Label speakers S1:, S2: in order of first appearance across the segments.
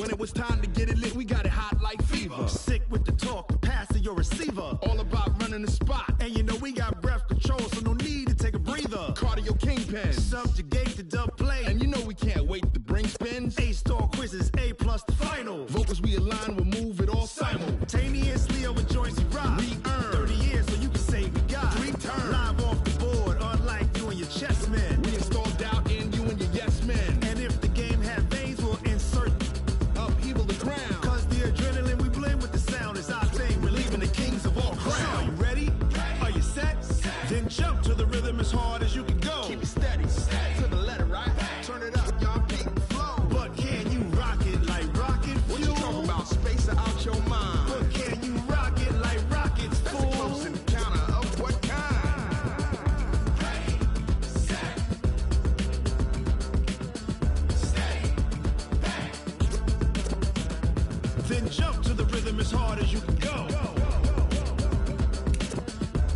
S1: When it was time to get it lit, we got it hot like fever.
S2: Sick with the talk, pass to your receiver.
S1: All about running the spot.
S2: And you know we got breath control, so no need to take a breather.
S1: Cardio kingpin.
S2: Subjugate the dub play.
S1: And you know we can't wait to bring spins.
S2: A-star quizzes, A+ the final.
S1: Vocals we align, we'll move it all
S2: simultaneously over joints we rock.
S1: We earn
S2: 30 years so you can say we got
S1: 3 turns.
S2: Live off the board, unlike you and your chess men.
S1: We install doubt in you and your yes men.
S2: And if the game had veins, we'll insert
S1: upheaval the crown.
S2: Cause the adrenaline we blend with the sound is our thing. We're leaving the kings of all crowns. So are you ready? Are you set? Then jump to the rhythm as hard as you can go.
S1: Keep it steady, to the letter, right? Turn it up, y'all peak flow.
S2: But can you rock it like rocket fuel?
S1: What you talking about? Space out your mind.
S2: But can you rock it like rockets, fool?
S1: That's a close encounter of what kind?
S3: Ready, set, stay back.
S2: Then jump to the rhythm as hard as you can go.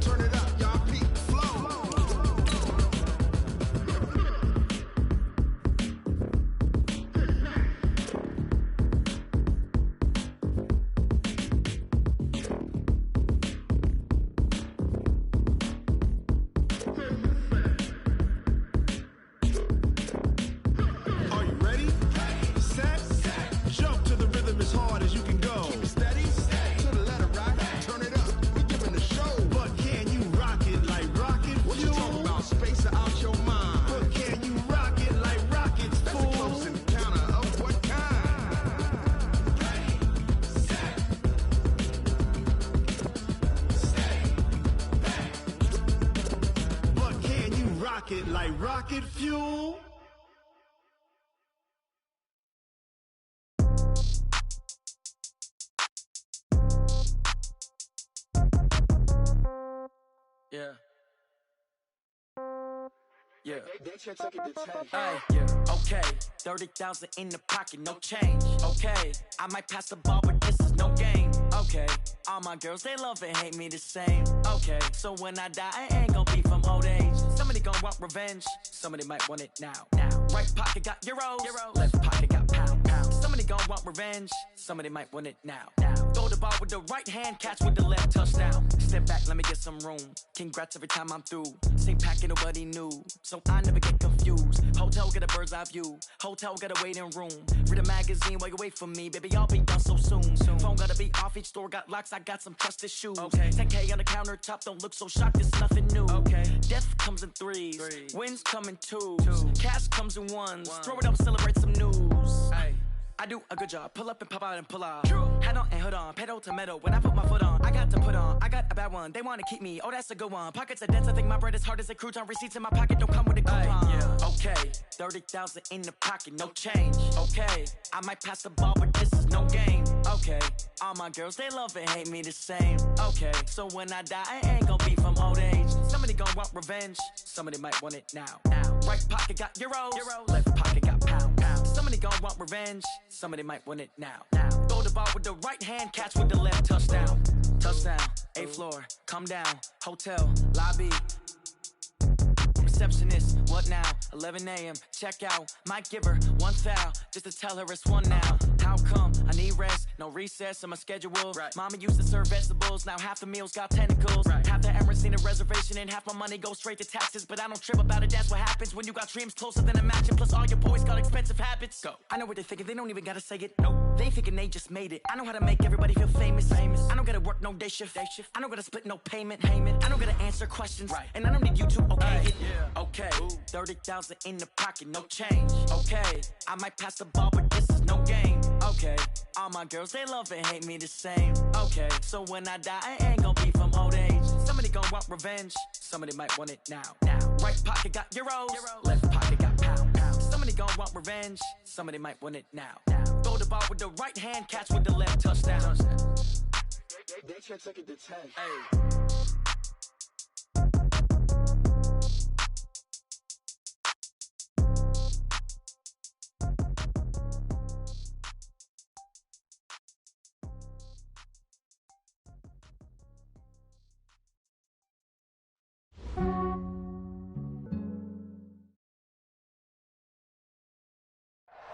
S1: Turn it up, y'all peak flow.
S2: Are you ready? Set, jump to the rhythm as hard as you can go.
S1: Keep it steady, to the letter, right? Turn it up, we giving the show.
S2: But can you rock it like rocket
S1: What you
S2: fuel?
S1: talking about? Space out your mind.
S2: But can you rock it like rockets,
S1: That's a
S2: fool?
S1: close encounter of what kind?
S3: Ready, set, stay back.
S2: But can you rock it like rocket fuel?
S4: Yeah. Yeah.
S1: They check it to 10.
S4: Hey, yeah. Okay. 30,000 in the pocket, no change. Okay. I might pass the ball, but this is no game. Okay. All my girls, they love and hate me the same. Okay. So when I die, I ain't gonna be from old age. Somebody gonna want revenge. Somebody might want it now. Right pocket got euros. Left pocket got pound. Somebody gonna want revenge. Somebody might want it now. Throw the ball with the right hand, catch with the left, touchdown. Step back, let me get some room. Congrats every time I'm through. Same packet, nobody knew, so I never get confused. Hotel get a bird's eye view. Hotel get a waiting room. Read a magazine while you wait for me, baby. I'll be done so soon. Phone gotta be off. Each store got locks. I got some trusted shoes. Okay. 10K on the countertop. Don't look so shocked. It's nothing new. Okay. Death comes in threes. Wins come in twos. Cash comes in ones. Throw it up, celebrate some news. Hey. I do a good job. Pull up and pop out and pull out. Head on and hood on. Pedal to metal. When I put my foot on, I got to put on. I got a bad one. They want to keep me. Oh, that's a good one. Pockets are dense. I think my bread is hard as a crouton. Receipts in my pocket don't come with a coupon. Yeah. Okay. 30,000 in the pocket. No change. Okay. I might pass the ball, but this is no game. Okay. All my girls, they love and hate me the same. Okay. So when I die, I ain't gonna be from old age. Somebody gonna want revenge. Somebody might want it now. Right pocket got euros. Left pocket got pound. Somebody gonna want revenge. Somebody might want it now. Throw the ball with the right hand, catch with the left, touchdown. Touchdown, 8th floor, come down, hotel, lobby. Receptionist, what now? 11 a.m., check out. Might give her one foul, just to tell her it's one now. How come? I need rest, no recess in my schedule. Mama used to serve vegetables, now half the meals got tentacles. Half the errands need a reservation and half my money goes straight to taxes. But I don't trip about it, that's what happens when you got dreams closer than a match. And plus all your boys got expensive habits. Go. I know what they're thinking, they don't even gotta say it. Nope. They ain't thinking they just made it. I know how to make everybody feel famous. I don't gotta work no day shift. I don't gotta split no payment. I don't gotta answer questions. And I don't need you to okay it. Okay, 30,000 in the pocket, no change. Okay, I might pass the ball, but this is no game. Okay, all my girls, they love and hate me the same. Okay, so when I die, I ain't gonna be from old age. Somebody gonna want revenge. Somebody might want it now. Right pocket got euros. Left pocket got pound. Somebody gonna want revenge. Somebody might want it now. Throw the ball with the right hand, catch with the left, touchdown.
S1: They check it to 10.
S4: Hey.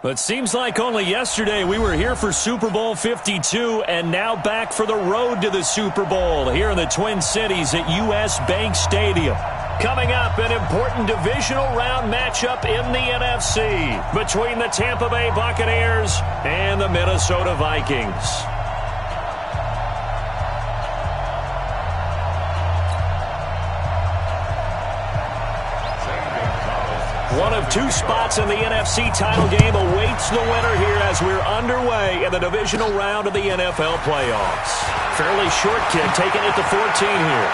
S5: But seems like only yesterday we were here for Super Bowl 52 and now back for the road to the Super Bowl here in the Twin Cities at U.S. Bank Stadium. Coming up, an important divisional round matchup in the NFC between the Tampa Bay Buccaneers and the Minnesota Vikings. One of two spots in the NFC title game awaits the winner here as we're underway in the divisional round of the NFL playoffs. Fairly short kick, taking it to 14 here.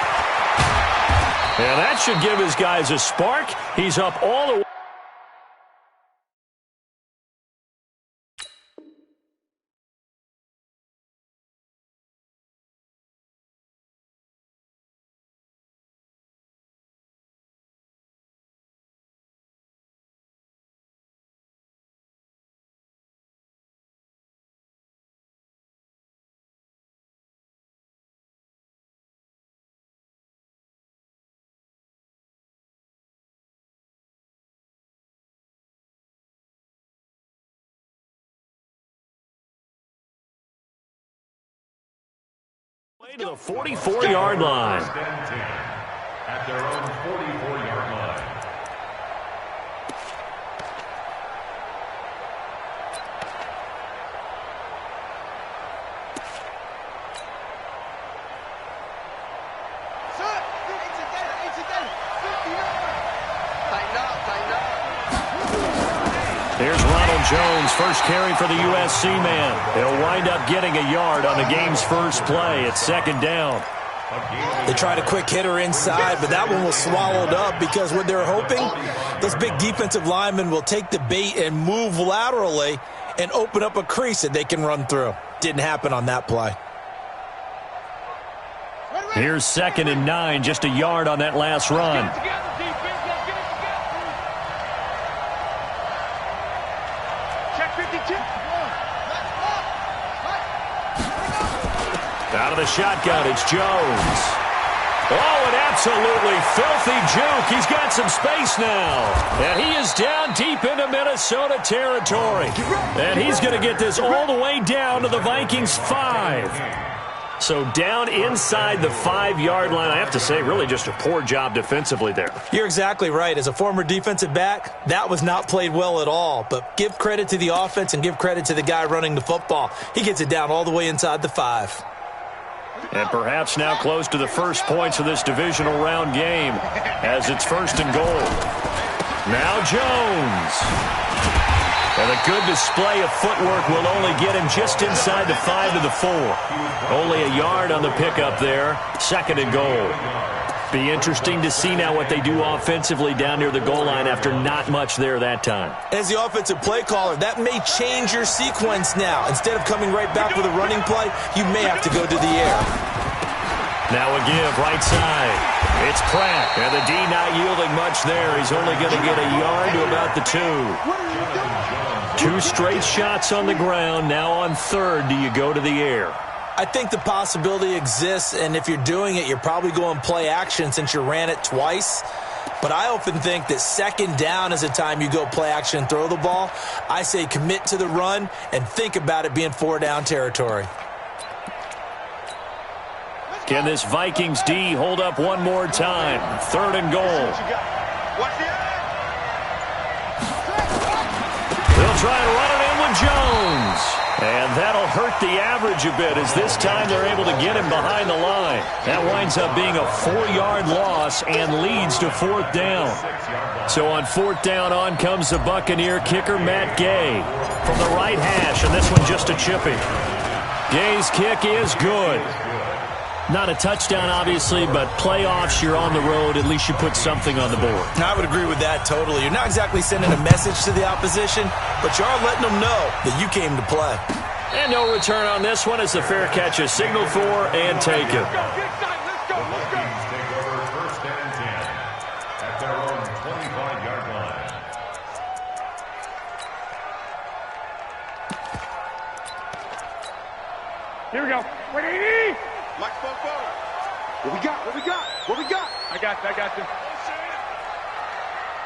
S5: And that should give his guys a spark. He's up all the way. To the 44-yard line.
S6: At their own 44-yard line.
S5: Here's Ronald Jones, first carry for the USC man. He'll wind up getting a yard on the game's first play. It's second down.
S7: They tried a quick hitter inside, but that one was swallowed up because what they're hoping, those big defensive linemen will take the bait and move laterally and open up a crease that they can run through. Didn't happen on that play.
S5: Here's 2nd and 9, just a yard on that last run. Out of the shotgun, it's Jones. Oh, an absolutely filthy juke. He's got some space now. And he is down deep into Minnesota territory. And he's going to get this all the way down to the Vikings 5. So down inside the 5-yard line. I have to say, really just a poor job defensively there.
S7: You're exactly right. As a former defensive back, that was not played well at all. But give credit to the offense and give credit to the guy running the football. He gets it down all the way inside the 5.
S5: And perhaps now close to the first points of this divisional round game as it's 1st and goal. Now Jones. And a good display of footwork will only get him just inside the 5 to the 4. Only a yard on the pickup there. 2nd and goal. Be interesting to see now what they do offensively down near the goal line after not much there that time.
S7: As the offensive play caller, that may change your sequence now. Instead of coming right back with a running play, you may have to go to the air.
S5: Now a give, right side. It's Pratt, and the D not yielding much there. He's only going to get a yard to about the 2. 2 straight shots on the ground. Now on 3rd, do you go to the air?
S7: I think the possibility exists, and if you're doing it, you're probably going play action since you ran it twice. But I often think that 2nd down is the time you go play action and throw the ball. I say commit to the run and think about it being 4-down territory.
S5: Can this Vikings D hold up one more time? 3rd and goal. They'll try and run it in with Jones. And that'll hurt the average a bit as this time they're able to get him behind the line. That winds up being a 4-yard loss and leads to 4th down. So on 4th down, on comes the Buccaneer kicker, Matt Gay, from the right hash, and this one just a chippy. Gay's kick is good. Not a touchdown, obviously, but playoffs, you're on the road. At least you put something on the board.
S7: I would agree with that totally. You're not exactly sending a message to the opposition, but you are letting them know that you came to play.
S5: And no return on this one as the fair catch is signaled for and taken.
S6: Take over 1st and 10 at their own 25-yard line.
S8: Here we go. Ready?
S1: Mike, forward. What we got? What we got? What we got?
S8: I got you.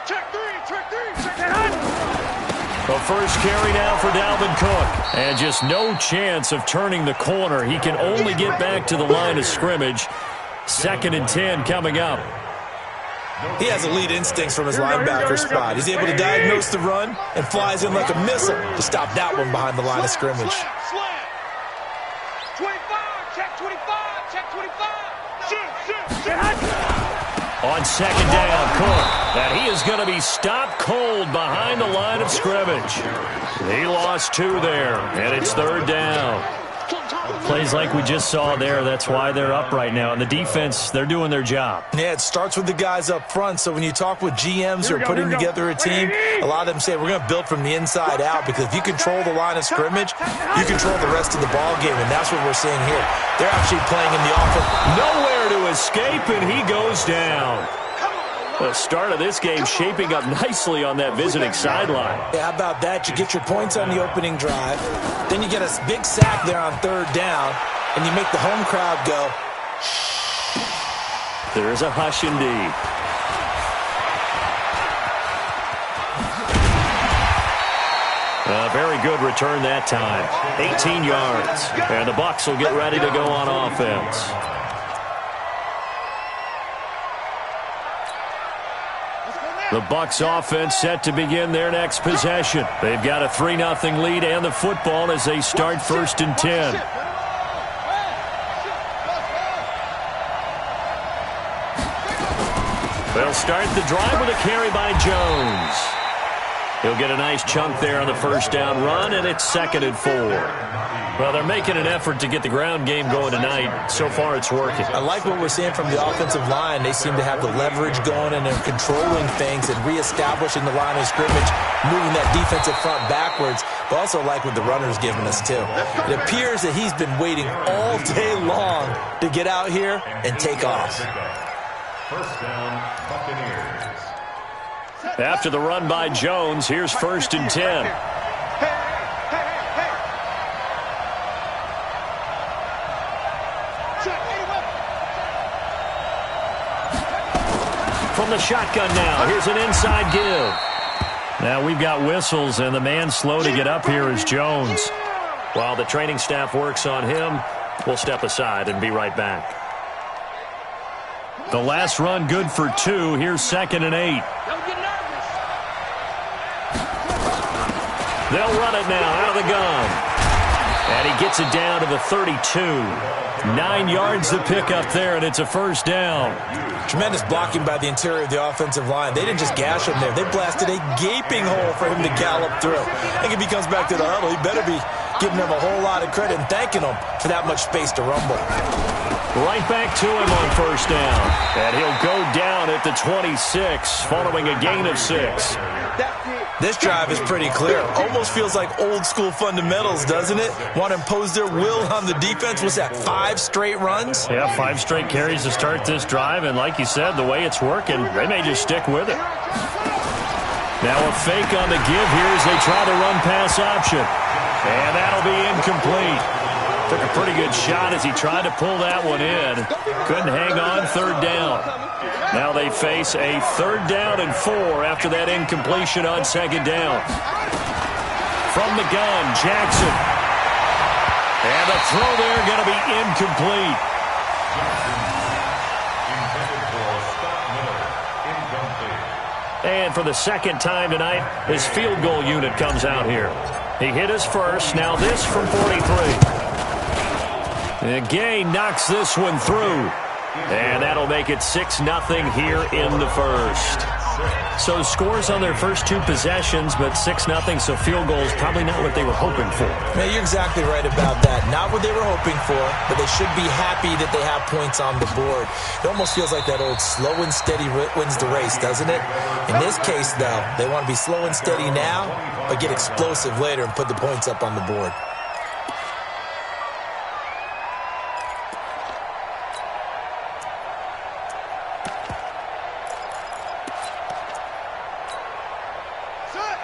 S1: Check three. Check
S8: that.
S5: The first carry now for Dalvin Cook. And just no chance of turning the corner. He can only get back to the line of scrimmage. 2nd and 10 coming up.
S7: He has elite instincts from his linebacker spot. He's able to diagnose the run and flies in like a missile to stop that one behind the line of scrimmage.
S8: 25, check 25, check 25.
S5: On 2nd down, Cook. And he is going to be stopped cold behind the line of scrimmage. He lost 2 there, and it's 3rd down. Plays like we just saw there, that's why they're up right now. And the defense, they're doing their job.
S7: Yeah, it starts with the guys up front. So when you talk with GMs who are putting together a team, a lot of them say we're going to build from the inside out, because if you control the line of scrimmage, you control the rest of the ball game, and that's what we're seeing here. They're actually playing in the offense.
S5: Nowhere to escape, and he goes down. The start of this game shaping up nicely on that visiting sideline.
S7: Yeah, how about that? You get your points on the opening drive. Then you get a big sack there on 3rd down, and you make the home crowd go.
S5: There's a hush indeed. A very good return that time. 18 yards. And the Bucs will get ready to go on offense. The Bucs offense set to begin their next possession. They've got a 3-0 lead and the football as they start 1st and 10. They'll start the drive with a carry by Jones. He'll get a nice chunk there on the 1st down run, and it's 2nd and 4. Well, they're making an effort to get the ground game going tonight. So far, it's working.
S7: I like what we're seeing from the offensive line. They seem to have the leverage going, and they're controlling things and reestablishing the line of scrimmage, moving that defensive front backwards. But also like what the runner's giving us, too. It appears that he's been waiting all day long to get out here and take off.
S6: 1st down, Buccaneers.
S5: After the run by Jones, here's 1st and 10. From the shotgun now, here's an inside give. Now we've got whistles, and the man slow to get up here is Jones. While the training staff works on him, we'll step aside and be right back. The last run good for 2. Here's 2nd and 8. They'll run it now out of the gun. And he gets it down to the 32. 9 yards to pick up there, and it's a 1st down.
S7: Tremendous blocking by the interior of the offensive line. They didn't just gash him there. They blasted a gaping hole for him to gallop through. I think if he comes back to the huddle, he better be giving them a whole lot of credit and thanking them for that much space to rumble.
S5: Right back to him on 1st down. And he'll go down at the 26 following a gain of 6.
S7: This drive is pretty clear. Almost feels like old school fundamentals, doesn't it? Want to impose their will on the defense. What's that, 5 straight runs?
S5: Yeah, 5 straight carries to start this drive. And like you said, the way it's working, they may just stick with it. Now a fake on the give here as they try to run pass option. And that'll be incomplete. Took a pretty good shot as he tried to pull that one in. Couldn't hang on. 3rd down. Now they face a 3rd down and 4 after that incompletion on 2nd down. From the gun, Jackson. And the throw there going to be incomplete. And for the 2nd time tonight, his field goal unit comes out here. He hit his first. Now this from 43. And Gay knocks this one through. And that'll make it 6-0 here in the 1st. So scores on their first 2 possessions, but 6-0, so field goals probably not what they were hoping for.
S7: Man, you're exactly right about that. Not what they were hoping for, but they should be happy that they have points on the board. It almost feels like that old slow and steady wins the race, doesn't it? In this case, though, they want to be slow and steady now, but get explosive later and put the points up on the board.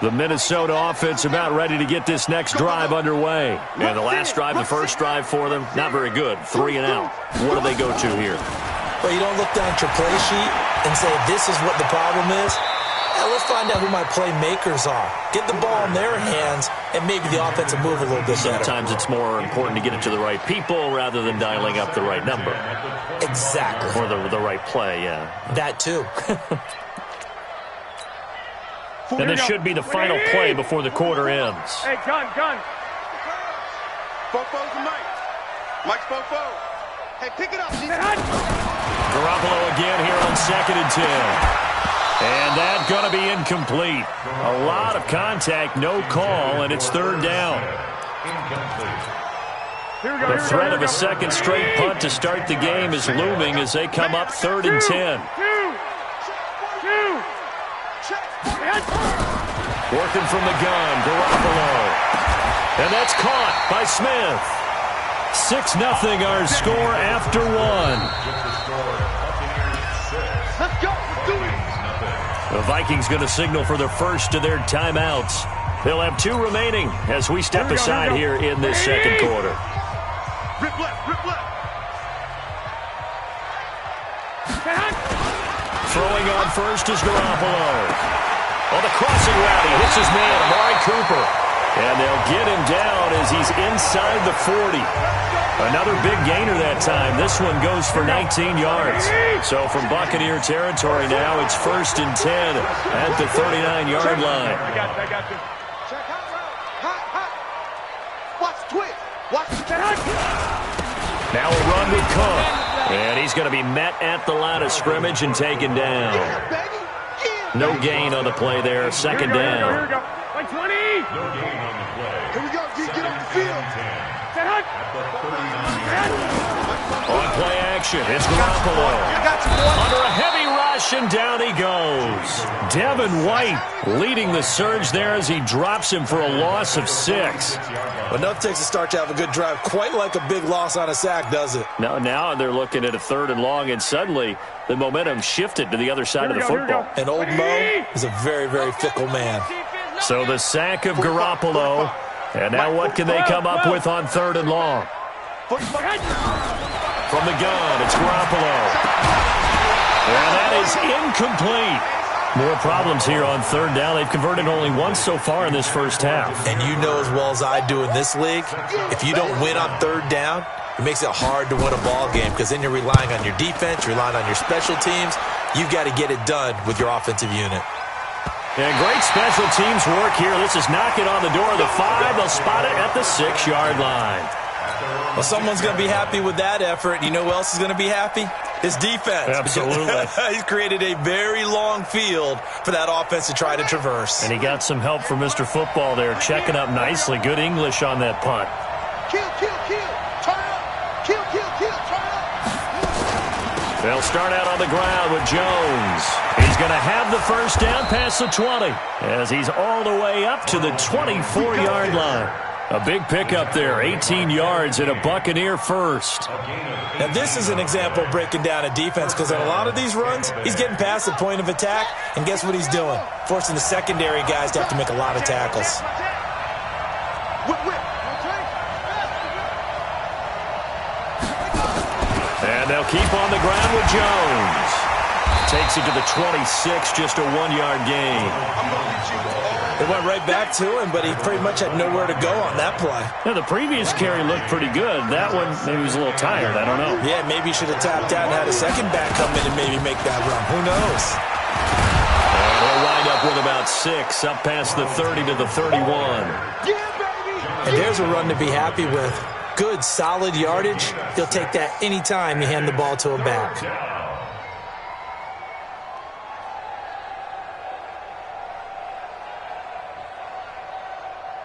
S5: The Minnesota offense about ready to get this next drive underway. And the last drive, the first drive for them, not very good. 3 and out. What do they go to here?
S7: Well, you don't look down at your play sheet and say this is what the problem is. let's find out who my playmakers are. Get the ball in their hands, and maybe the offense will move a little bit better.
S5: Sometimes it's more important to get it to the right people rather than dialing up the right number.
S7: Exactly.
S5: Or the right play, yeah.
S7: That too.
S5: And this should be the final play before the quarter ends.
S8: Hey, gun.
S1: Fofo's the Mike. Mike's Fofo. Hey, pick it up.
S5: Garoppolo again here on 2nd and 10. And that's going to be incomplete. A lot of contact, no call, and it's 3rd down. The threat of a second straight punt to start the game is looming as they come up 3rd and 10. Working from the gun, Garoppolo. And that's caught by Smith. 6-0 our score after 1.
S8: Let's go. Let's do it.
S5: The Vikings going to signal for the first of their timeouts. They'll have 2 remaining as we step aside here in this second quarter.
S1: Rip left.
S5: Throwing on first is Garoppolo. On the crossing route, he hits his man, Amari Cooper. And they'll get him down as he's inside the 40. Another big gainer that time. This one goes for 19 yards. So from Buccaneer territory now, it's 1st and 10 at the 39-yard line.
S8: I got you.
S1: Check hot. Watch twist. Watch the
S5: Now a run with Cook. And he's going to be met at the line of scrimmage and taken down. No gain on the play there. 2nd down.
S8: Here we go. Like 20.
S1: Here we go. Get off the field.
S5: On play action, it's Garoppolo. Under a heavy rush, and down he goes. Devin White leading the surge there as he drops him for a loss of 6.
S7: Enough takes a start to have a good drive. Quite like a big loss on a sack, does it?
S5: Now they're looking at a 3rd and long, and suddenly the momentum shifted to the other side of the football.
S7: And old Mo is a very, very fickle man.
S5: So the sack of Garoppolo. And now what can they come up with on 3rd and long? From the gun, it's Garoppolo. And that is incomplete. More problems here on 3rd down. They've converted only once so far in this first half.
S7: And you know as well as I do in this league, if you don't win on 3rd down, it makes it hard to win a ball game because then you're relying on your defense, you're relying on your special teams. You've got to get it done with your offensive unit.
S5: And great special teams work here. This is knocking on the door of the 5. They'll spot it at the 6-yard line.
S7: Well, someone's going to be happy with that effort. You know who else is going to be happy? His defense.
S5: Absolutely.
S7: He's created a very long field for that offense to try to traverse.
S5: And he got some help from Mr. Football there, checking up nicely. Good English on that punt.
S1: Kill. Turn up. Kill. Turn up.
S5: They'll start out on the ground with Jones. He's going to have the first down past the 20 as he's all the way up to the 24-yard line. A big pickup there, 18 yards and a Buccaneer first.
S7: Now, this is an example of breaking down a defense because on a lot of these runs, he's getting past the point of attack, and guess what he's doing? Forcing the secondary guys to have to make a lot of tackles.
S5: And they'll keep on the ground with Jones. Takes it to the 26, just a 1-yard gain.
S7: They went right back to him, but he pretty much had nowhere to go on that play.
S5: Yeah, the previous carry looked pretty good. That one, maybe he was a little tired. I don't know.
S7: Yeah, maybe he should have tapped out and had a second back come in and maybe make that run. Who knows?
S5: And he'll wind up with about 6, up past the 30 to the 31.
S7: And there's a run to be happy with. Good, solid yardage. He'll take that any time you hand the ball to a back.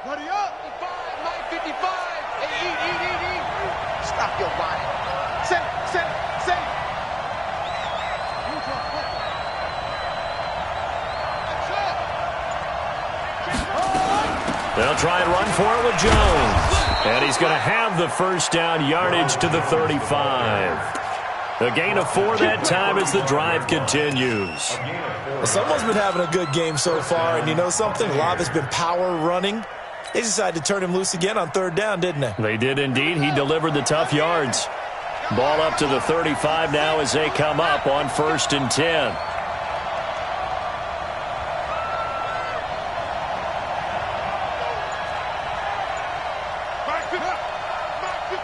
S1: Buddy up. 55. Hey, eat. Stop your body. Set.
S5: They'll try and run for it with Jones. And he's going to have the first down, yardage to the 35. A gain of 4 that time as the drive continues.
S7: Well, someone's been having a good game so far, and you know something? A lot of it's been power running. They decided to turn him loose again on 3rd down, didn't they?
S5: They did indeed. He delivered the tough yards. Ball up to the 35 now as they come up on 1st and 10.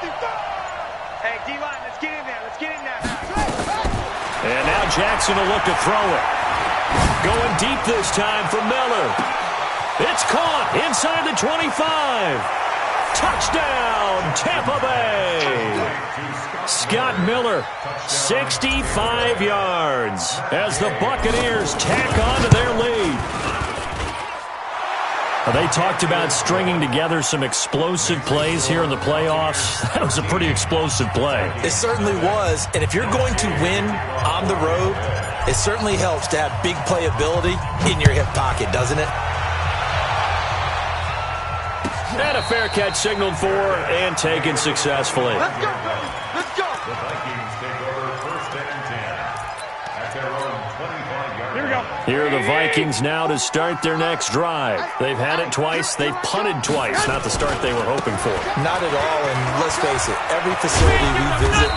S8: Hey, D-line, let's get in there. Let's get in there.
S5: And now Jackson will look to throw it. Going deep this time for Miller. It's caught inside the 25. Touchdown, Tampa Bay. Scott Miller, 65 yards as the Buccaneers tack on to their lead. They talked about stringing together some explosive plays here in the playoffs. That was a pretty explosive play.
S7: It certainly was. And if you're going to win on the road, it certainly helps to have big playability in your hip pocket, doesn't it?
S5: And a fair catch signaled for and taken successfully.
S1: Let's go, baby. Let's go.
S6: The Vikings take over first and 10 at their own 25-yard line.
S8: Here we go.
S5: Here are the Vikings now to start their next drive. They've had it twice. They've punted twice. Not the start they were hoping for.
S7: Not at all, and let's face it, every facility we visit,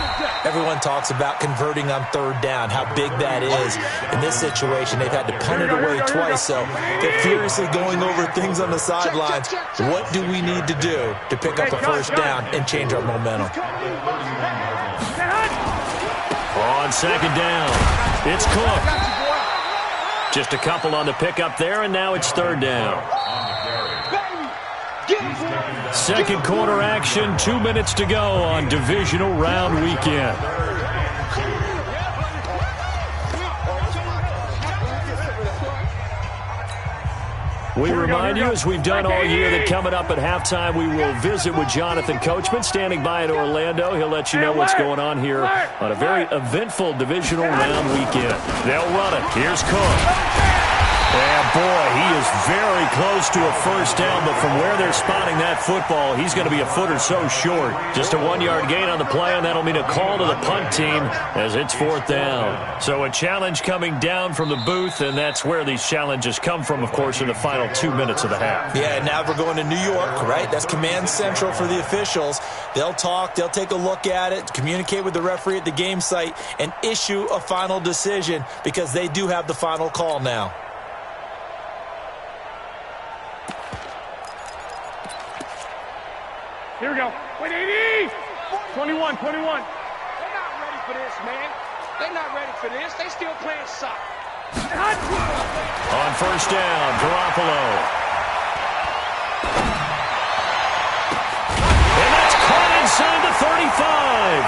S7: everyone talks about converting on third down, how big that is. In this situation, they've had to punt it away twice, so they're furiously going over things on the sidelines. What do we need to do to pick up a first down and change our momentum?
S5: On second down, it's Cook. Just a couple on the pickup there, and now it's third down. Second quarter action, 2 minutes to go on divisional round weekend. We remind you, as we've done all year, that coming up at halftime, we will visit with Jonathan Coachman, standing by in Orlando. He'll let you know what's going on here on a very eventful divisional round weekend. They'll run it. Here's Cook. And, boy, he is very close to a first down, but from where they're spotting that football, he's going to be a foot or so short. Just a 1-yard gain on the play, and that'll mean a call to the punt team as it's fourth down. So a challenge coming down from the booth, and that's where these challenges come from, of course, in the final 2 minutes of the half.
S7: Yeah, now we're going to New York, right? That's command central for the officials. They'll talk, they'll take a look at it, communicate with the referee at the game site, and issue a final decision because they do have the final call now.
S8: Here we go. Wait, 80! 21, 21.
S1: They're not ready for this, man. They're not ready for this. They still playing soccer.
S5: On first down, Garoppolo. And that's caught inside the 35.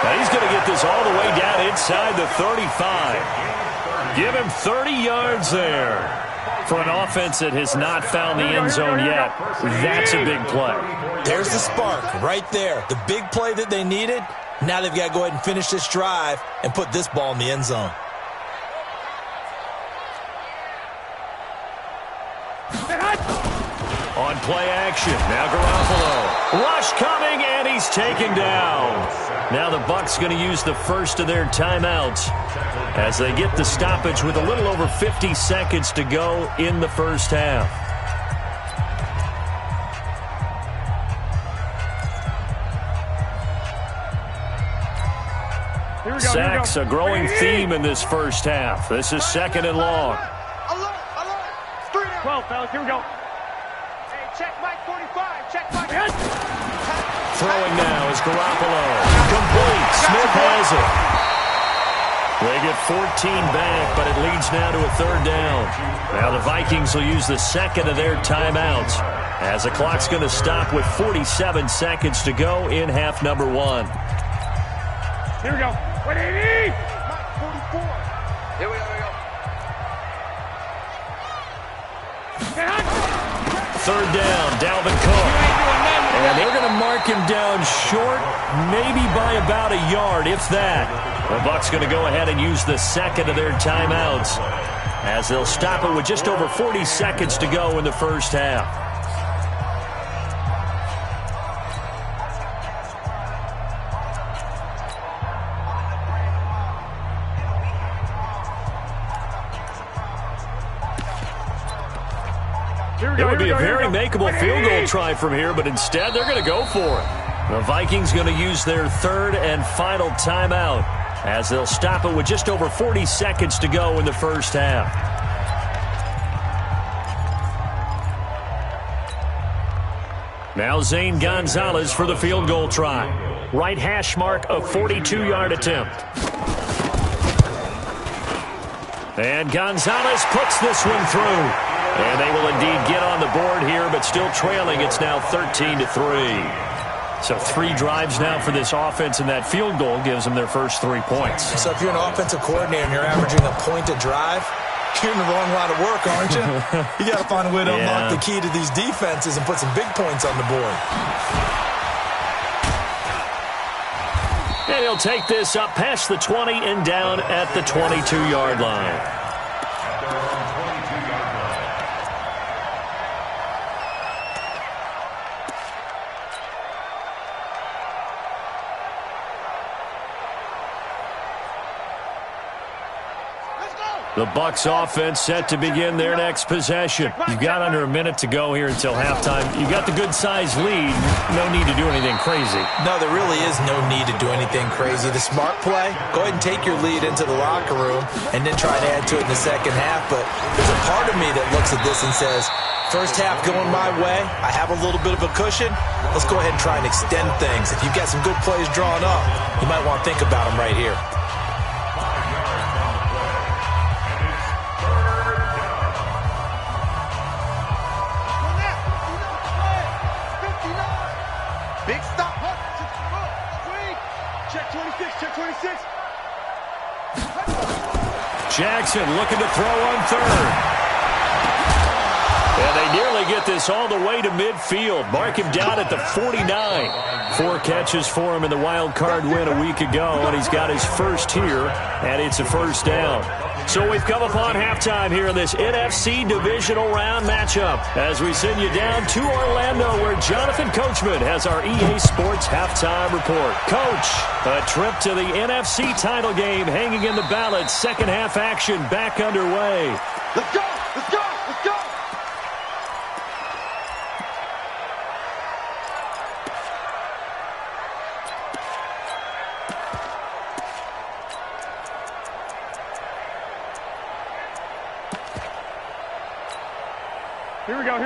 S5: Now he's going to get this all the way down inside the 35. Give him 30 yards there. For an offense that has not found the end zone yet, that's a big play.
S7: There's the spark right there. The big play that they needed. Now they've got to go ahead and finish this drive and put this ball in the end zone.
S5: On play action, now Garoppolo. Rush coming, and he's taken down. Now the Bucs going to use the first of their timeouts as they get the stoppage with a little over 50 seconds to go in the first half. Sacks, a growing theme in this first half. This is second and long.
S8: 12, fellas, here we go.
S1: Hey, check Mike 45. Check Mike.
S5: Throwing now is Garoppolo. Complete. Smith has it. They get 14 back, but it leads now to a third down. Now the Vikings will use the second of their timeouts as the clock's going to stop with 47 seconds to go in half number one.
S8: Here we go. 180!
S1: Mike 44. Here we go.
S5: Third down, Dalvin Cook. And they're going to mark him down short, maybe by about a yard, if that. The Bucs going to go ahead and use the second of their timeouts as they'll stop it with just over 40 seconds to go in the first half. It would be a very makeable field goal try from here, but instead they're going to go for it. The Vikings going to use their third and final timeout as they'll stop it with just over 40 seconds to go in the first half. Now Zane Gonzalez for the field goal try. Right hash mark, a 42-yard attempt. And Gonzalez puts this one through. And they will indeed get on the board here, but still trailing. It's now 13-3. So 3 drives now for this offense, and that field goal gives them their first 3 points.
S7: So if you're an offensive coordinator and you're averaging a point a drive, you're in the wrong line of work, aren't you? You got to find a way to unlock the key to these defenses and put some big points on the board.
S5: And he'll take this up past the 20 and down at the 22-yard line. The Bucs offense set to begin their next possession. You've got under a minute to go here until halftime. You've got the good-sized lead. No need to do anything crazy.
S7: No, there really is no need to do anything crazy. The smart play, go ahead and take your lead into the locker room and then try to add to it in the second half. But there's a part of me that looks at this and says, first half going my way, I have a little bit of a cushion. Let's go ahead and try and extend things. If you've got some good plays drawn up, you might want to think about them right here.
S8: Big stop. Check 26. Check 26.
S5: Jackson looking to throw on third. And they nearly get this all the way to midfield. Mark him down at the 49. 4 catches for him in the wild card win a week ago, and he's got his first here, and it's a first down. So we've come upon halftime here in this NFC divisional round matchup as we send you down to Orlando where Jonathan Coachman has our EA Sports halftime report. Coach, a trip to the NFC title game hanging in the balance. Second half action back underway.
S1: Let's go! Let's go! Let's go!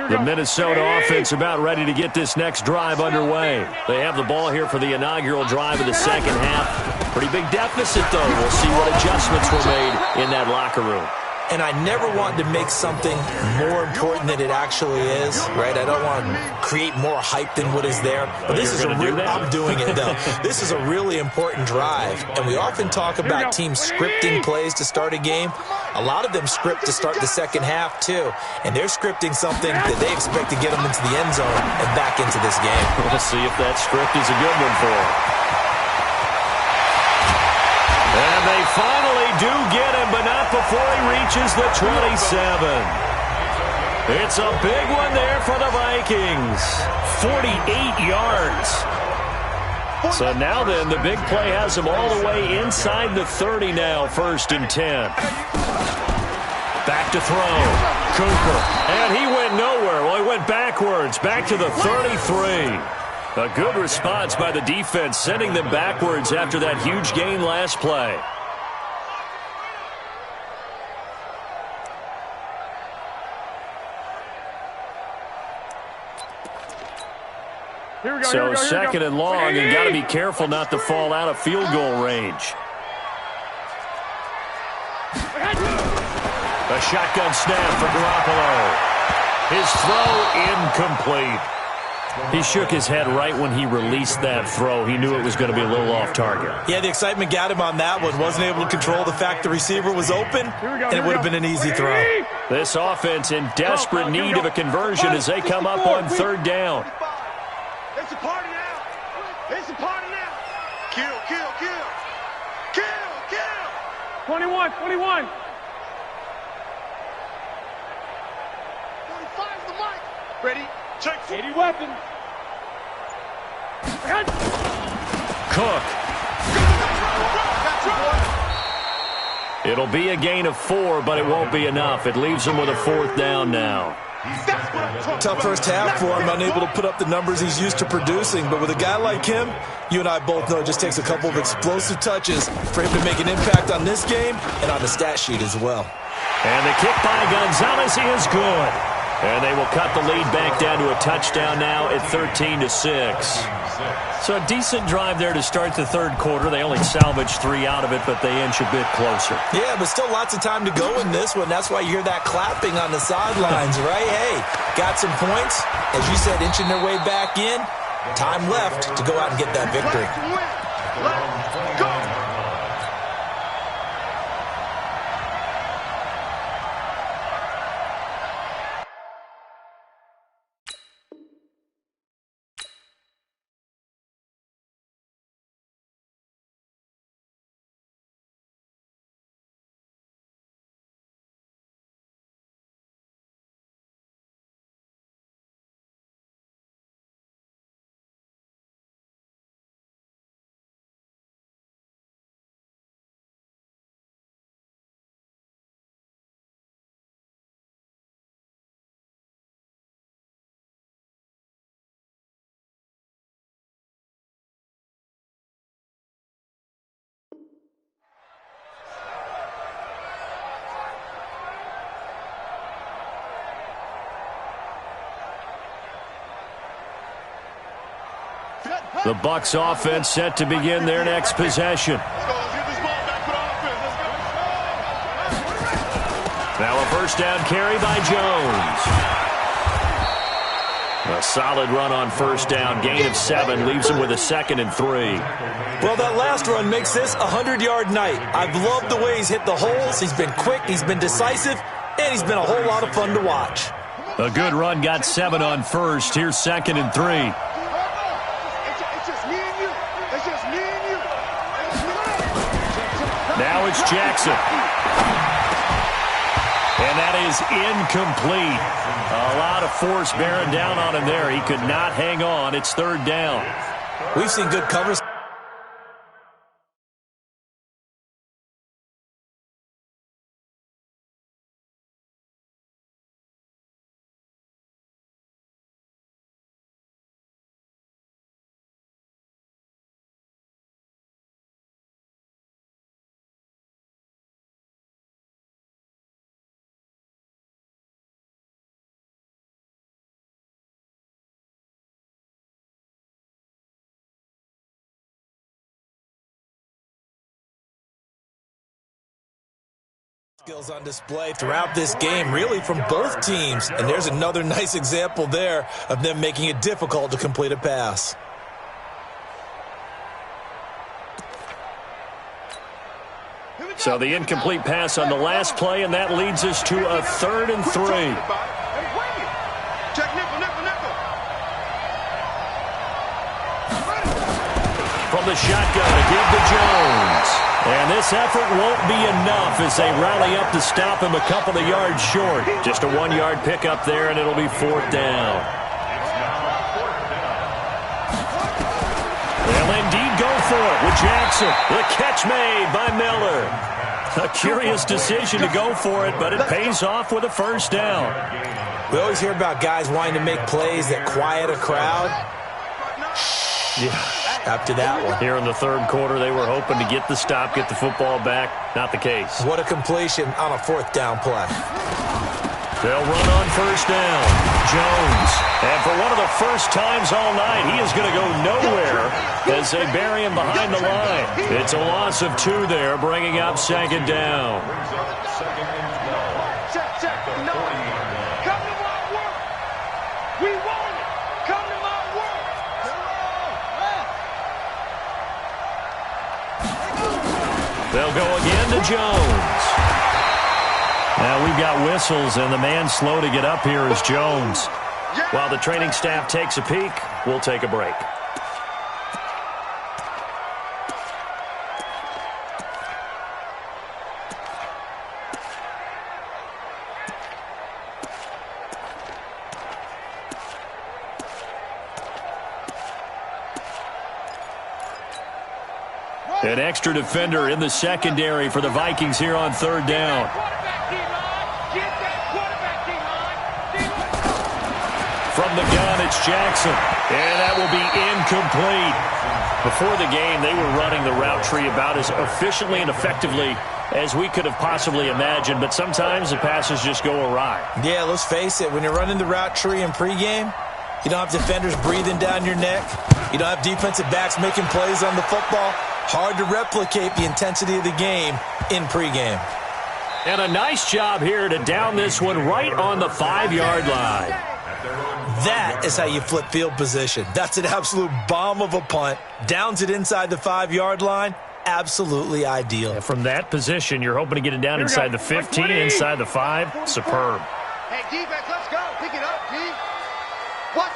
S5: The Minnesota offense about ready to get this next drive underway. They have the ball here for the inaugural drive of the second half. Pretty big deficit, though. We'll see what adjustments were made in that locker room.
S7: And I never want to make something more important than it actually is, right? I don't want to create more hype than what is there. But this is a real, I'm doing it, though. This is a really important drive. And we often talk about teams scripting plays to start a game. A lot of them script to start the second half, too. And they're scripting something that they expect to get them into the end zone and back into this game.
S5: We'll see if that script is a good one for them. And they finally do get him, but not before he reaches the 27. It's a big one there for the Vikings. 48 yards. So now then, the big play has him all the way inside the 30 now, 1st and 10. Back to throw. Cooper. And he went nowhere. Well, he went backwards, back to the 33. A good response by the defense, sending them backwards after that huge gain last play. So second and long, and got to be careful not to fall out of field goal range. A shotgun snap for Garoppolo. His throw incomplete. He shook his head right when he released that throw. He knew it was going to be a little off target.
S7: Yeah, the excitement got him on that one. Wasn't able to control the fact the receiver was open, and it would have been an easy throw.
S5: This offense in desperate need of a conversion as they come up on 3rd down.
S8: It's a party now. It's a party now. Kill, kill, kill. Kill, kill. 21, 21.
S1: 45 the mic.
S8: Ready? Check 80 weapons.
S5: Cook. It'll be a gain of 4, but it won't be enough. It leaves him with a 4th down now.
S7: Tough first half for him, unable to put up the numbers he's used to producing. But with a guy like him, you and I both know it just takes a couple of explosive touches for him to make an impact on this game and on the stat sheet as well.
S5: And the kick by Gonzalez is good. And they will cut the lead back down to a touchdown now at 13-6. So a decent drive there to start the third quarter. They only salvaged 3 out of it, but they inch a bit closer.
S7: Yeah, but still lots of time to go in this one. That's why you hear that clapping on the sidelines, right? Hey, got some points. As you said, inching their way back in. Time left to go out and get that victory.
S8: Let's go.
S5: The Bucs offense set to begin their next possession.
S8: Let's get this ball back for the offense. Let's go.
S5: Now a first down carry by Jones. A solid run on first down. Gain of 7 leaves him with a 2nd and 3.
S7: Well, that last run makes this a 100-yard night. I've loved the way he's hit the holes. He's been quick, he's been decisive, and he's been a whole lot of fun to watch.
S5: A good run, got 7 on first. Here's 2nd and 3. Now it's Jackson. And that is incomplete. A lot of force bearing down on him there. He could not hang on. It's 3rd down.
S7: We've seen good covers. Skills on display throughout this game, really from both teams. And there's another nice example there of them making it difficult to complete a pass.
S5: So the incomplete pass on the last play, and that leads us to a 3rd and 3.
S8: Check nickel, nickel, nickel.
S5: From the shotgun to give to Jones. And this effort won't be enough as they rally up to stop him a couple of yards short. Just a 1-yard pickup there, and it'll be 4th down. They'll indeed go for it with Jackson. The catch made by Miller. A curious decision to go for it, but it pays off with a 1st down.
S7: We always hear about guys wanting to make plays that quiet a crowd. Yeah, after that one.
S5: Here in the 3rd quarter, they were hoping to get the stop, get the football back. Not the case.
S7: What a completion on a 4th down play.
S5: They'll run on 1st down. Jones. And for one of the first times all night, he is going to go nowhere as they bury him behind the line. It's a loss of 2 there, bringing up 2nd down.
S8: Check, check. No. Come to my work. We want it. Come to my work.
S5: They'll go again to Jones. Now we've got whistles, and the man slow to get up here is Jones. While the training staff takes a peek, we'll take a break. An extra defender in the secondary for the Vikings here on 3rd down. From the gun, it's Jackson. And that will be incomplete. Before the game, they were running the route tree about as efficiently and effectively as we could have possibly imagined, but sometimes the passes just go awry.
S7: Yeah, let's face it, when you're running the route tree in pregame, you don't have defenders breathing down your neck. You don't have defensive backs making plays on the football. Hard to replicate the intensity of the game in pregame.
S5: And a nice job here to down this one right on the 5-yard line.
S7: That is how you flip field position. That's an absolute bomb of a punt. Downs it inside the 5-yard line. Absolutely ideal.
S5: And from that position, you're hoping to get it down inside the 15, inside the 5. Superb.
S1: Hey, defense, let's go. Pick it up, G. What?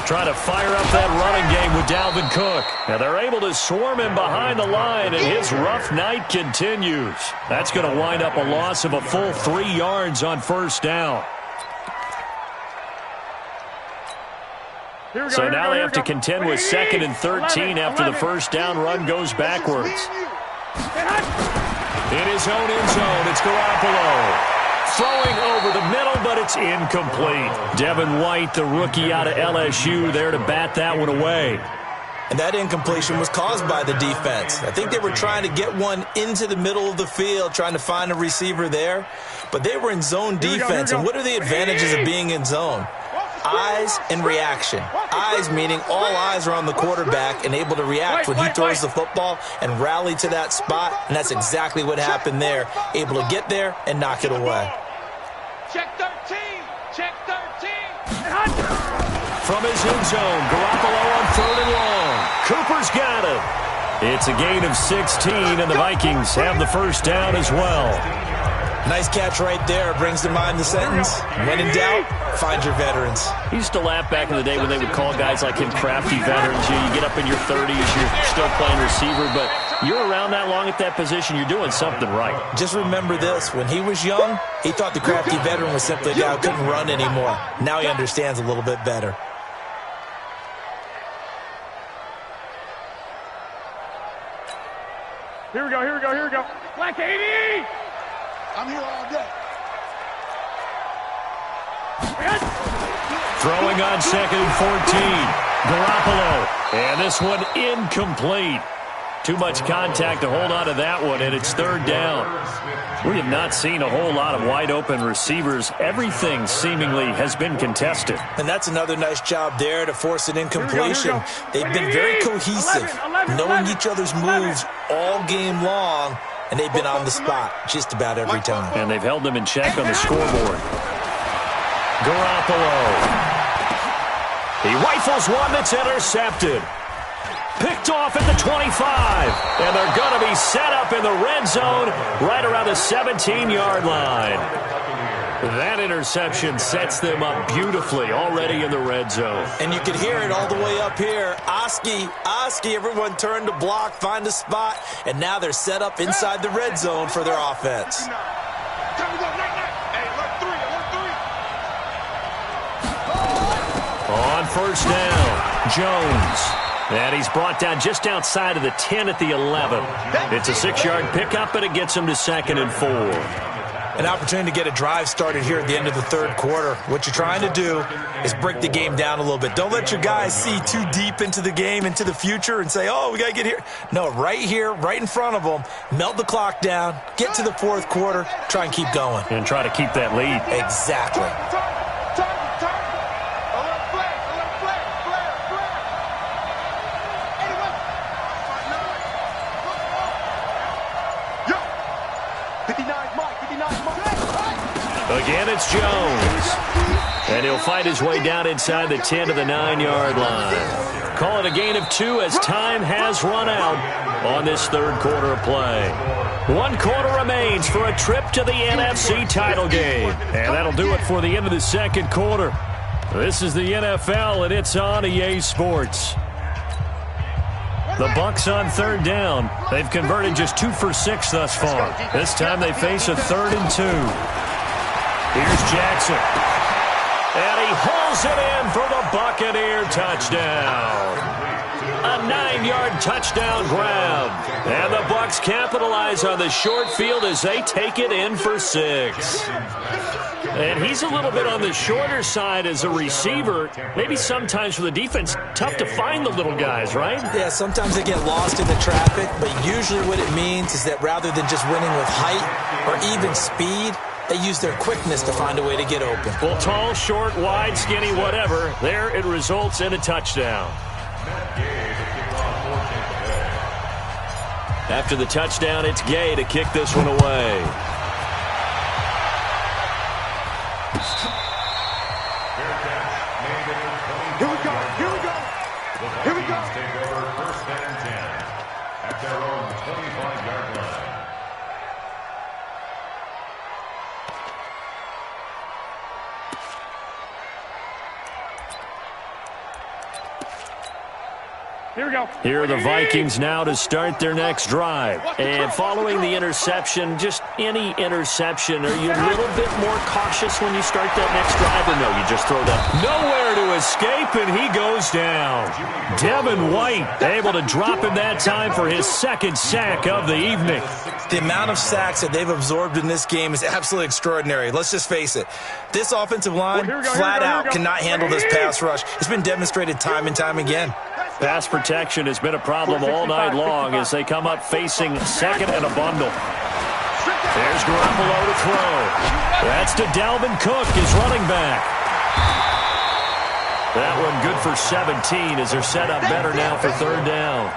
S5: Trying to fire up that running game with Dalvin Cook. Now they're able to swarm him behind the line, and his rough night continues. That's going to wind up a loss of a full 3 yards on first down. So now they have to contend with 2nd and 13 after the first down run goes backwards. In his own end zone, it's Garoppolo. Throwing over the middle, but it's incomplete. Devin White, the rookie out of LSU, there to bat that one away.
S7: And that incompletion was caused by the defense. I think they were trying to get one into the middle of the field, trying to find a receiver there. But they were in zone defense. And what are the advantages of being in zone? Eyes and reaction. Eyes meaning all eyes are on the quarterback and able to react when he throws the football and rally to that spot. And that's exactly what happened there. Able to get there and knock it away.
S1: Check 13. Check 13.
S5: From his end zone, Garoppolo on 3rd and long. Cooper's got it. It's a gain of 16, and the Vikings have the first down as well.
S7: Nice catch right there. Brings to mind the sentence, when in doubt, find your veterans.
S5: He used to laugh back in the day when they would call guys like him crafty veterans. You get up in your 30s, you're still playing receiver, but you're around that long at that position, you're doing something right.
S7: Just remember this. When he was young, he thought the crafty veteran was simply a guy who couldn't run anymore. Now he understands a little bit better.
S8: Here we go, here we go, here we go. Black 80!
S1: I'm here all day.
S5: Throwing on 2nd and 14. Garoppolo. And this one incomplete. Too much contact to hold on to that one, and it's 3rd down. We have not seen a whole lot of wide-open receivers. Everything seemingly has been contested.
S7: And that's another nice job there to force an incompletion. They've been very cohesive, knowing each other's moves all game long, and they've been on the spot just about every time.
S5: And they've held them in check on the scoreboard. Garoppolo. He rifles one that's intercepted. Picked off at the 25. And they're going to be set up in the red zone right around the 17-yard line. That interception sets them up beautifully already in the red zone.
S7: And you can hear it all the way up here. Oski, everyone turned to block, find a spot, and now they're set up inside the red zone for their offense.
S5: On first down, Jones. And he's brought down just outside of the 10 at the 11. It's a 6-yard pickup, and it gets him to 2nd and 4.
S7: An opportunity to get a drive started here at the end of the 3rd quarter. What you're trying to do is break the game down a little bit. Don't let your guys see too deep into the game, into the future, and say, oh, we got to get here. No, right here, right in front of them, melt the clock down, get to the 4th quarter, try and keep going.
S5: And try to keep that lead.
S7: Exactly.
S5: Again, it's Jones. And he'll fight his way down inside the 10 to the 9-yard line. Call it a gain of 2 as time has run out on this 3rd quarter of play. 1 quarter remains for a trip to the NFC title game. And that'll do it for the end of the 2nd quarter. This is the NFL, and it's on EA Sports. The Bucs on 3rd down. They've converted just 2 for 6 thus far. This time they face a 3rd and 2. Here's Jackson. And he hauls it in for the Buccaneer touchdown. A 9-yard touchdown grab. And the Bucs capitalize on the short field as they take it in for 6. And he's a little bit on the shorter side as a receiver. Maybe sometimes for the defense, tough to find the little guys, right?
S7: Yeah, sometimes they get lost in the traffic, but usually what it means is that rather than just winning with height or even speed, they use their quickness to find a way to get open.
S5: Well, tall, short, wide, skinny, whatever. There it results in a touchdown. After the touchdown, it's Gay to kick this one away.
S8: Here we go. Here we go. Here we go.
S6: Take over first and 10 at their own 25-yard line.
S8: Here we go.
S5: Here are the Vikings now to start their next drive. And following the interception, just any interception, are you a little bit more cautious when you start that next drive, or no, you just throw that? Nowhere to escape, and he goes down. Devin White able to drop him that time for his second sack of the evening.
S7: The amount of sacks that they've absorbed in this game is absolutely extraordinary. Let's just face it. This offensive line flat out cannot handle this pass rush. It's been demonstrated time and time again.
S5: Pass protection has been a problem all night long as they come up facing second and a bundle. There's Garoppolo to throw. That's to Dalvin Cook, his running back. That one good for 17 as they're set up better now for third down.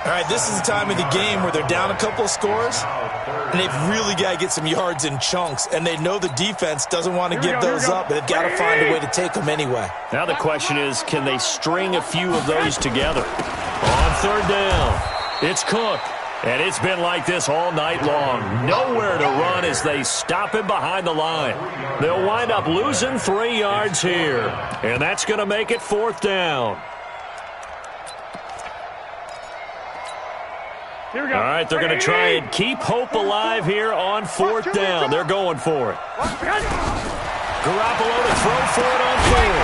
S7: All right, this is the time of the game where they're down a couple of scores, and they've really got to get some yards in chunks, and they know the defense doesn't want to give those up, but they've got to find a way to take them anyway.
S5: Now the question is, can they string a few of those together? On third down, it's Cook, and it's been like this all night long. Nowhere to run as they stop him behind the line. They'll wind up losing 3 yards here, and that's going to make it fourth down.
S8: Here we go.
S5: All right, they're going to try and keep hope alive here on fourth down. They're going for it. Garoppolo to throw for it on fourth.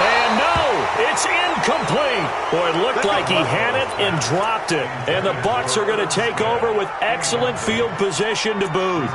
S5: And no, it's incomplete. Boy, it looked like he had it and dropped it. And the Bucs are going to take over with excellent field position to boot.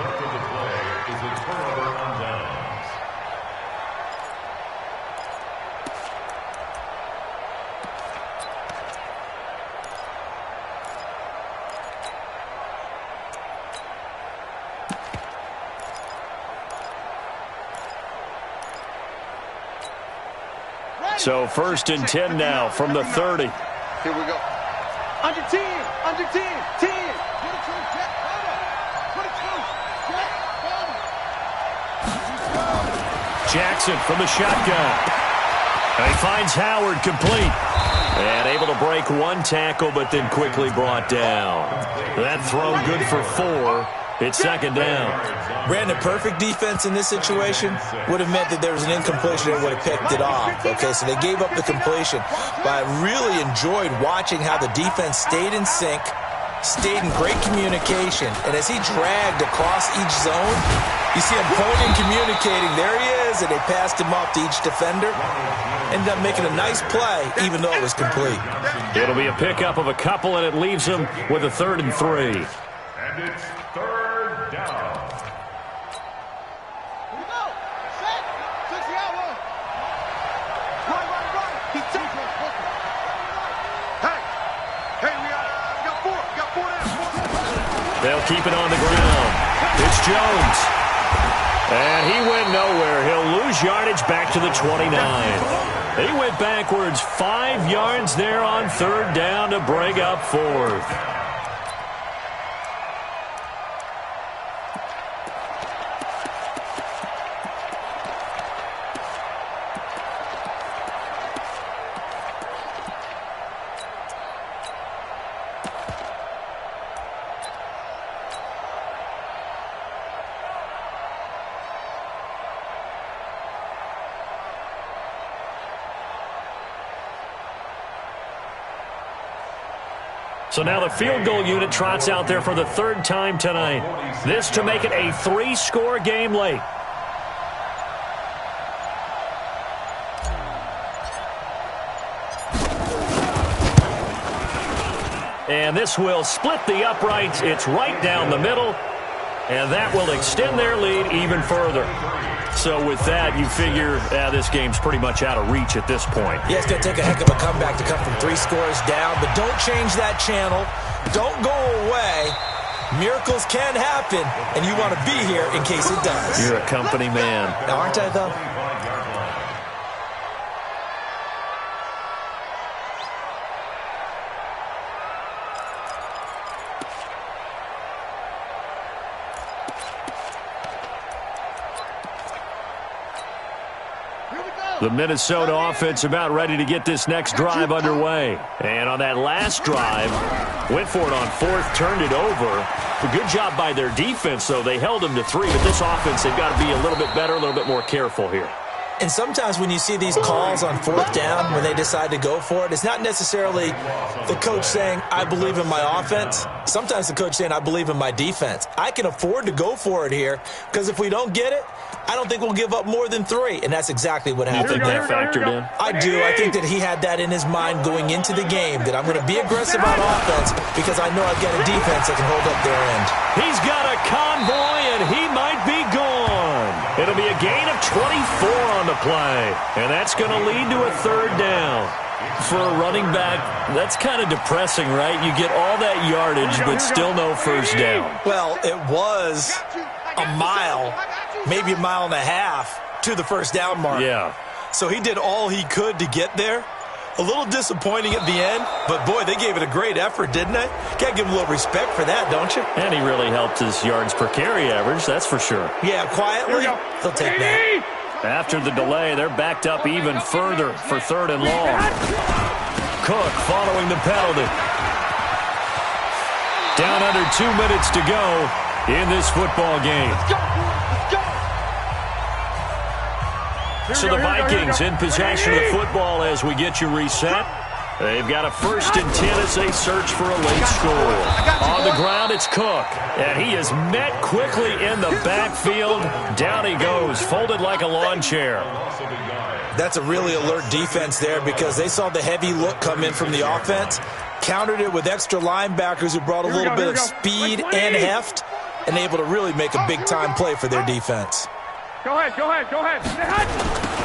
S5: So first and 10 now from the 30.
S1: Here we go.
S8: Under 10. Under 10. 10.
S5: Jackson from the shotgun. And he finds Howard complete. And able to break one tackle, but then quickly brought down. That throw good for 4. It's second down.
S7: Brandon, perfect defense in this situation would have meant that there was an incompletion and would have picked it off. Okay, so they gave up the completion. But I really enjoyed watching how the defense stayed in sync, stayed in great communication. And as he dragged across each zone, you see him pointing, communicating. There he is, and they passed him off to each defender. Ended up making a nice play, even though it was complete.
S5: It'll be a pickup of a couple, and it leaves him with a 3rd and 3.
S6: And it's third down.
S5: They'll keep it on the ground. It's Jones. And he went nowhere. He'll lose yardage back to the 29. He went backwards 5 yards there on third down to bring up fourth. So now the field goal unit trots out there for the 3rd time tonight. This to make it a 3-score game late. And this will split the uprights. It's right down the middle. And that will extend their lead even further. So with that, you figure this game's pretty much out of reach at this point.
S7: Yeah, it's going to take a heck of a comeback to come from 3 scores down, but don't change that channel. Don't go away. Miracles can happen, and you want to be here in case it does.
S5: You're a company man.
S7: Now, aren't I, though?
S5: The Minnesota offense about ready to get this next drive underway. And on that last drive, went for it on 4th, turned it over. A good job by their defense, though. They held them to 3, but this offense, they've got to be a little bit better, a little bit more careful here.
S7: And sometimes when you see these calls on 4th down, when they decide to go for it, it's not necessarily the coach saying, I believe in my offense. Sometimes the coach saying, I believe in my defense. I can afford to go for it here because if we don't get it, I don't think we'll give up more than 3. And that's exactly what happened.
S5: You think that factored in?
S7: I do. I think that he had that in his mind going into the game, that I'm going to be aggressive on offense because I know I've got a defense that can hold up their end.
S5: He's got a convoy, and he might be gone. It'll be a gain of 24 on the play, and that's going to lead to a 3rd down. For a running back, that's kind of depressing, right? You get all that yardage, but still no first down.
S7: Well, it was a mile, maybe a mile and a half to the first down mark.
S5: Yeah.
S7: So he did all he could to get there. A little disappointing at the end, but boy, they gave it a great effort, didn't they? Got to give him a little respect for that, don't you?
S5: And he really helped his yards per carry average, that's for sure.
S7: Yeah, quietly, they'll take that.
S5: After the delay, they're backed up even further for 3rd and long. Cook following the penalty. Down under 2 minutes to go in this football game. So the Vikings in possession of the football as we get you reset. They've got a 1st and 10 as they search for a late score. On the ground, it's Cook. And he is met quickly in the backfield. Down he goes, folded like a lawn chair.
S7: That's a really alert defense there because they saw the heavy look come in from the offense, countered it with extra linebackers who brought a little bit of speed and heft, and able to really make a big-time play for their defense.
S8: Go ahead.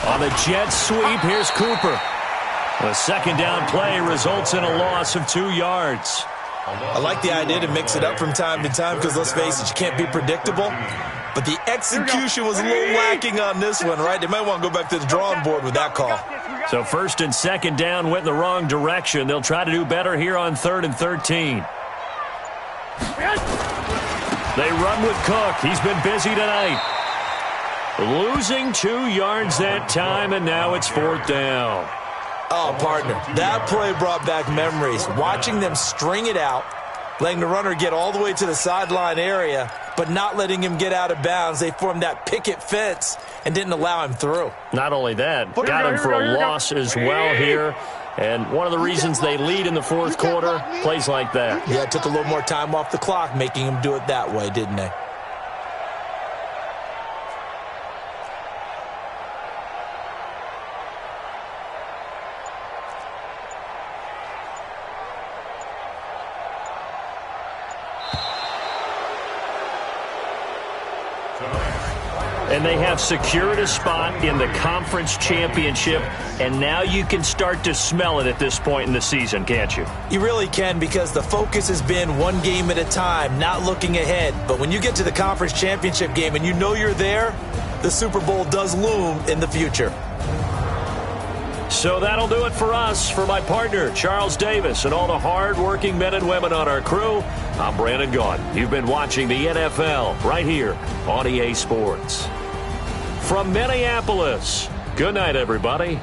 S5: On the jet sweep, here's Cooper. The 2nd down play results in a loss of 2 yards.
S7: I like the idea to mix it up from time to time because, let's face it, you can't be predictable. But the execution was a little lacking on this one, right? They might want to go back to the drawing board with that call.
S5: So 1st and 2nd down went in the wrong direction. They'll try to do better here on 3rd and 13. They run with Cook. He's been busy tonight. Losing 2 yards that time, and now it's 4th down.
S7: Oh, partner, that play brought back memories. Watching them string it out, letting the runner get all the way to the sideline area, but not letting him get out of bounds. They formed that picket fence and didn't allow him through.
S5: Not only that, got him for a loss as well here. And one of the reasons they lead in the 4th quarter, plays like that.
S7: Yeah, it took a little more time off the clock, making him do it that way, didn't they?
S5: And they have secured a spot in the conference championship, and now you can start to smell it at this point in the season, can't you?
S7: You really can, because the focus has been one game at a time, not looking ahead. But when you get to the conference championship game and you know you're there, the Super Bowl does loom in the future.
S5: So that'll do it for us. For my partner, Charles Davis, and all the hard-working men and women on our crew, I'm Brandon Gaudin. You've been watching the NFL right here on EA Sports. From Minneapolis, good night, everybody.